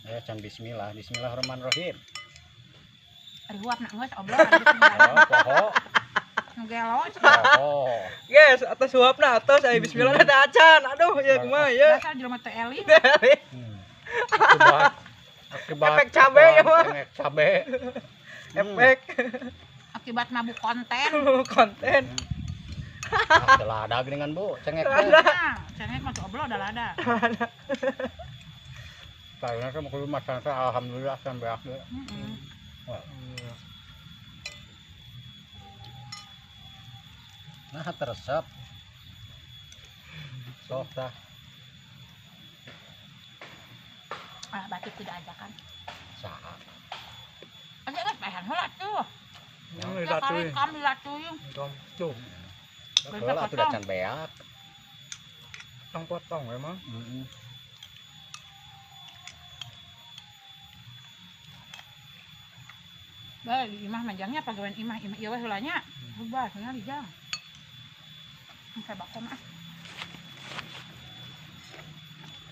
Ya can bismillah, bismillahirrahmanirrahim. Ari huap nak geus oblong ari bismillah. Oh, poho. Nu gelo. Poho. Guys, atas suapna atas aya bismillah teh acan. Aduh, ya kumaha ya. Dasar jelema teu eling. Akibat Efek cabe ya, Mah. Efek cabe. Efek Akibat mabuk konten. konten. Telah ada dengan Bu, cengek. Nah, cengek mah oblong udah lada. Karena kan kudu makan alhamdulillah kan beak ge. Heeh. Nah, teresep. Sok tah. Ah, batik tidak ajakan. Saha. Aja kan pehan heula tuh. Ini Ya kali ratuin. kam dilatuin. Tuh, Heula atuh da can beak. potong emang. Heeh. Bae di imah majangnya pagawean imah ieu we heulanya. Rubah tinggal dijang. Engke bakom ah.